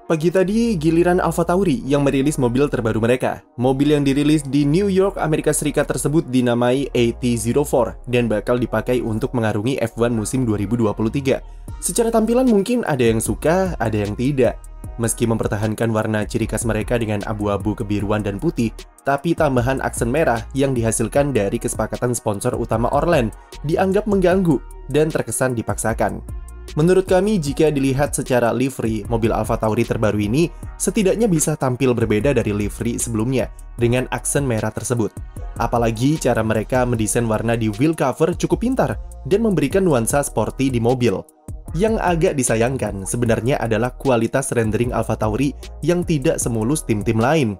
Pagi tadi, giliran AlphaTauri yang merilis mobil terbaru mereka. Mobil yang dirilis di New York, Amerika Serikat tersebut dinamai AT04 dan bakal dipakai untuk mengarungi F1 musim 2023. Secara tampilan mungkin ada yang suka, ada yang tidak. Meski mempertahankan warna ciri khas mereka dengan abu-abu, kebiruan, dan putih, tapi tambahan aksen merah yang dihasilkan dari kesepakatan sponsor utama Orlen dianggap mengganggu dan terkesan dipaksakan. Menurut kami, jika dilihat secara livery, mobil AlphaTauri terbaru ini setidaknya bisa tampil berbeda dari livery sebelumnya dengan aksen merah tersebut. Apalagi cara mereka mendesain warna di wheel cover cukup pintar dan memberikan nuansa sporty di mobil. Yang agak disayangkan sebenarnya adalah kualitas rendering AlphaTauri yang tidak semulus tim-tim lain.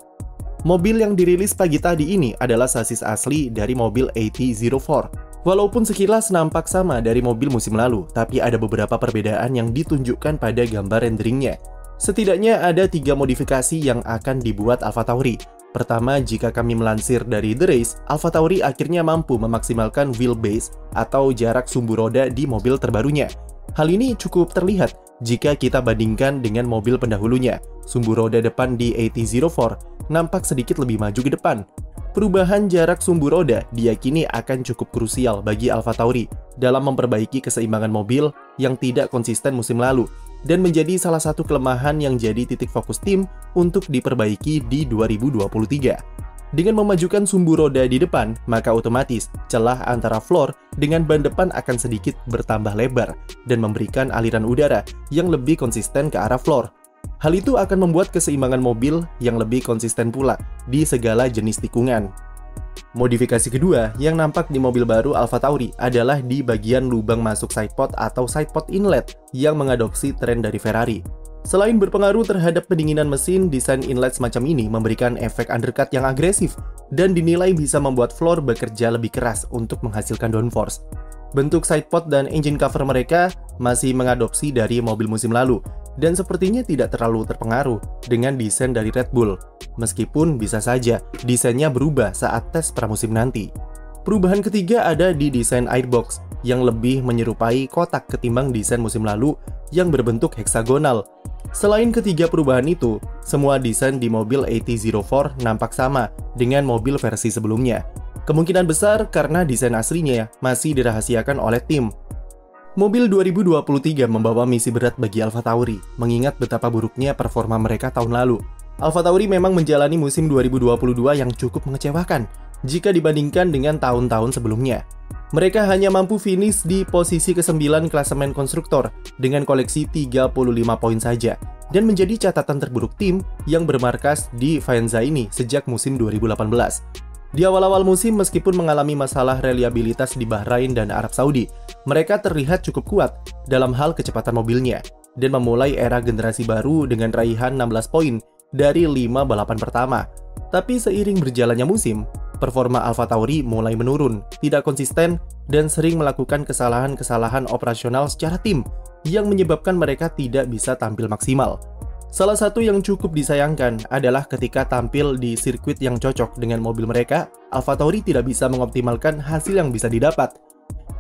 Mobil yang dirilis pagi tadi ini adalah sasis asli dari mobil AT04. Walaupun sekilas nampak sama dari mobil musim lalu, tapi ada beberapa perbedaan yang ditunjukkan pada gambar renderingnya. Setidaknya ada 3 modifikasi yang akan dibuat AlphaTauri. Pertama, jika kami melansir dari The Race, AlphaTauri akhirnya mampu memaksimalkan wheelbase atau jarak sumbu roda di mobil terbarunya. Hal ini cukup terlihat jika kita bandingkan dengan mobil pendahulunya. Sumbu roda depan di AT04 nampak sedikit lebih maju ke depan. Perubahan jarak sumbu roda diyakini akan cukup krusial bagi AlphaTauri dalam memperbaiki keseimbangan mobil yang tidak konsisten musim lalu dan menjadi salah satu kelemahan yang jadi titik fokus tim untuk diperbaiki di 2023. Dengan memajukan sumbu roda di depan, maka otomatis celah antara floor dengan ban depan akan sedikit bertambah lebar dan memberikan aliran udara yang lebih konsisten ke arah floor. Hal itu akan membuat keseimbangan mobil yang lebih konsisten pula di segala jenis tikungan. Modifikasi kedua yang nampak di mobil baru AlphaTauri adalah di bagian lubang masuk sidepod atau sidepod inlet yang mengadopsi tren dari Ferrari. Selain berpengaruh terhadap pendinginan mesin, desain inlet semacam ini memberikan efek undercut yang agresif dan dinilai bisa membuat floor bekerja lebih keras untuk menghasilkan downforce. Bentuk sidepod dan engine cover mereka masih mengadopsi dari mobil musim lalu dan sepertinya tidak terlalu terpengaruh dengan desain dari Red Bull, meskipun bisa saja desainnya berubah saat tes pramusim nanti. Perubahan ketiga ada di desain airbox yang lebih menyerupai kotak ketimbang desain musim lalu yang berbentuk heksagonal. Selain ketiga perubahan itu, semua desain di mobil AT04 nampak sama dengan mobil versi sebelumnya. Kemungkinan besar karena desain aslinya masih dirahasiakan oleh tim. Mobil 2023 membawa misi berat bagi AlphaTauri, mengingat betapa buruknya performa mereka tahun lalu. AlphaTauri memang menjalani musim 2022 yang cukup mengecewakan jika dibandingkan dengan tahun-tahun sebelumnya. Mereka hanya mampu finish di posisi ke-9 klasemen konstruktor dengan koleksi 35 poin saja dan menjadi catatan terburuk tim yang bermarkas di Faenza ini sejak musim 2018. Di awal-awal musim, meskipun mengalami masalah reliabilitas di Bahrain dan Arab Saudi, mereka terlihat cukup kuat dalam hal kecepatan mobilnya dan memulai era generasi baru dengan raihan 16 poin dari 5 balapan pertama. Tapi seiring berjalannya musim, performa AlphaTauri mulai menurun, tidak konsisten, dan sering melakukan kesalahan-kesalahan operasional secara tim yang menyebabkan mereka tidak bisa tampil maksimal. Salah satu yang cukup disayangkan adalah ketika tampil di sirkuit yang cocok dengan mobil mereka, AlphaTauri tidak bisa mengoptimalkan hasil yang bisa didapat.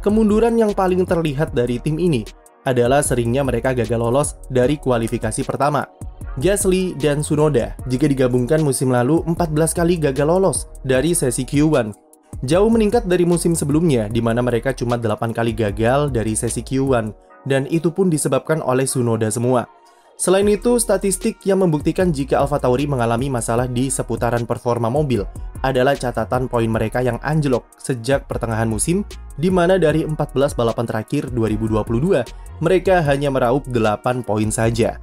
Kemunduran yang paling terlihat dari tim ini adalah seringnya mereka gagal lolos dari kualifikasi pertama. Gasly dan Tsunoda jika digabungkan musim lalu 14 kali gagal lolos dari sesi Q1. Jauh meningkat dari musim sebelumnya di mana mereka cuma 8 kali gagal dari sesi Q1 dan itu pun disebabkan oleh Tsunoda semua. Selain itu, statistik yang membuktikan jika AlphaTauri mengalami masalah di seputaran performa mobil adalah catatan poin mereka yang anjlok sejak pertengahan musim, di mana dari 14 balapan terakhir 2022, mereka hanya meraup 8 poin saja.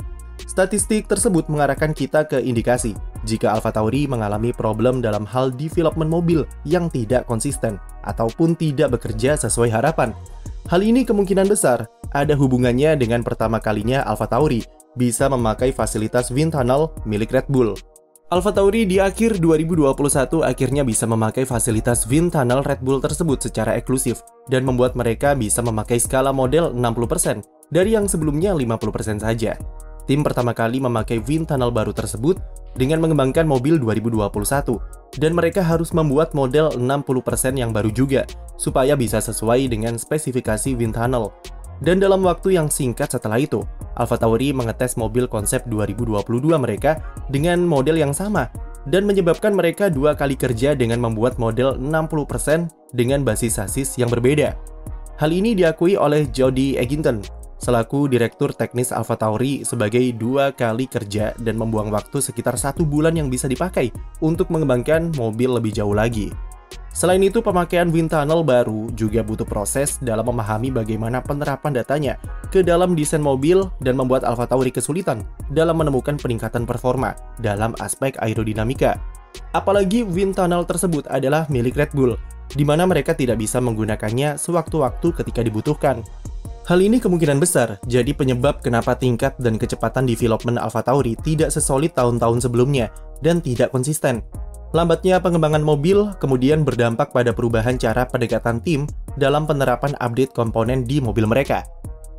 Statistik tersebut mengarahkan kita ke indikasi jika AlphaTauri mengalami problem dalam hal development mobil yang tidak konsisten ataupun tidak bekerja sesuai harapan. Hal ini kemungkinan besar ada hubungannya dengan pertama kalinya AlphaTauri bisa memakai fasilitas wind tunnel milik Red Bull. AlphaTauri di akhir 2021 akhirnya bisa memakai fasilitas wind tunnel Red Bull tersebut secara eksklusif dan membuat mereka bisa memakai skala model 60% dari yang sebelumnya 50% saja. Tim pertama kali memakai wind tunnel baru tersebut dengan mengembangkan mobil 2021 dan mereka harus membuat model 60% yang baru juga supaya bisa sesuai dengan spesifikasi wind tunnel. Dan dalam waktu yang singkat setelah itu, AlphaTauri mengetes mobil konsep 2022 mereka dengan model yang sama dan menyebabkan mereka 2 kali kerja dengan membuat model 60% dengan basis sasis yang berbeda. Hal ini diakui oleh Jody Egginton selaku Direktur Teknis AlphaTauri sebagai 2 kali kerja dan membuang waktu sekitar 1 bulan yang bisa dipakai untuk mengembangkan mobil lebih jauh lagi. Selain itu, pemakaian wind tunnel baru juga butuh proses dalam memahami bagaimana penerapan datanya ke dalam desain mobil dan membuat AlphaTauri kesulitan dalam menemukan peningkatan performa dalam aspek aerodinamika. Apalagi wind tunnel tersebut adalah milik Red Bull, di mana mereka tidak bisa menggunakannya sewaktu-waktu ketika dibutuhkan. Hal ini kemungkinan besar jadi penyebab kenapa tingkat dan kecepatan development AlphaTauri tidak sesolid tahun-tahun sebelumnya dan tidak konsisten. Lambatnya pengembangan mobil kemudian berdampak pada perubahan cara pendekatan tim dalam penerapan update komponen di mobil mereka.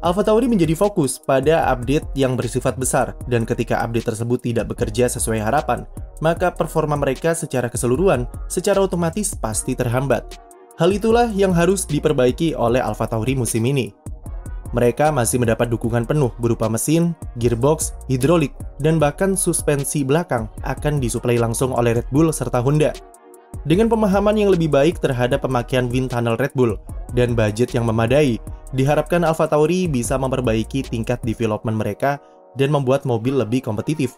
AlphaTauri menjadi fokus pada update yang bersifat besar, dan ketika update tersebut tidak bekerja sesuai harapan, maka performa mereka secara keseluruhan secara otomatis pasti terhambat. Hal itulah yang harus diperbaiki oleh AlphaTauri musim ini. Mereka masih mendapat dukungan penuh berupa mesin, gearbox, hidrolik, dan bahkan suspensi belakang akan disuplai langsung oleh Red Bull serta Honda. Dengan pemahaman yang lebih baik terhadap pemakaian wind tunnel Red Bull dan budget yang memadai, diharapkan AlphaTauri bisa memperbaiki tingkat development mereka dan membuat mobil lebih kompetitif.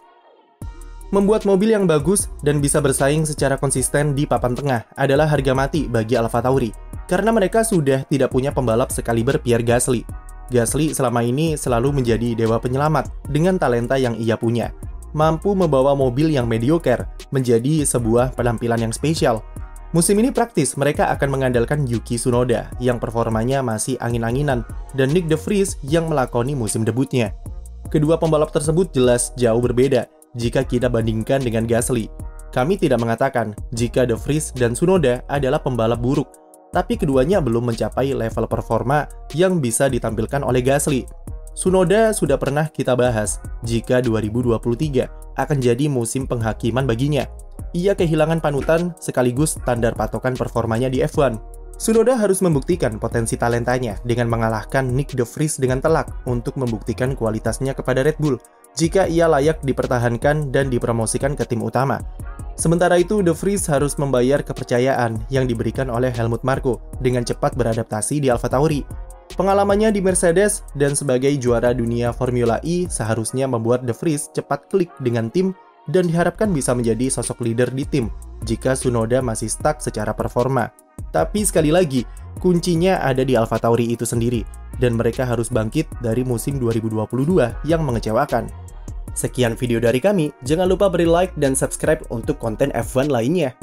Membuat mobil yang bagus dan bisa bersaing secara konsisten di papan tengah adalah harga mati bagi AlphaTauri, karena mereka sudah tidak punya pembalap sekaliber Pierre Gasly. Gasly selama ini selalu menjadi dewa penyelamat dengan talenta yang ia punya, mampu membawa mobil yang mediocre menjadi sebuah penampilan yang spesial. Musim ini praktis mereka akan mengandalkan Yuki Tsunoda yang performanya masih angin-anginan dan Nyck de Vries yang melakoni musim debutnya. Kedua pembalap tersebut jelas jauh berbeda jika kita bandingkan dengan Gasly. Kami tidak mengatakan jika de Vries dan Tsunoda adalah pembalap buruk, tapi keduanya belum mencapai level performa yang bisa ditampilkan oleh Gasly. Tsunoda sudah pernah kita bahas jika 2023 akan jadi musim penghakiman baginya. Ia kehilangan panutan sekaligus standar patokan performanya di F1. Tsunoda harus membuktikan potensi talentanya dengan mengalahkan Nyck de Vries dengan telak untuk membuktikan kualitasnya kepada Red Bull jika ia layak dipertahankan dan dipromosikan ke tim utama. Sementara itu, de Vries harus membayar kepercayaan yang diberikan oleh Helmut Marko dengan cepat beradaptasi di AlphaTauri. Pengalamannya di Mercedes dan sebagai juara dunia Formula E seharusnya membuat de Vries cepat klik dengan tim dan diharapkan bisa menjadi sosok leader di tim jika Tsunoda masih stuck secara performa. Tapi sekali lagi, kuncinya ada di AlphaTauri itu sendiri, dan mereka harus bangkit dari musim 2022 yang mengecewakan. Sekian video dari kami, jangan lupa beri like dan subscribe untuk konten F1 lainnya.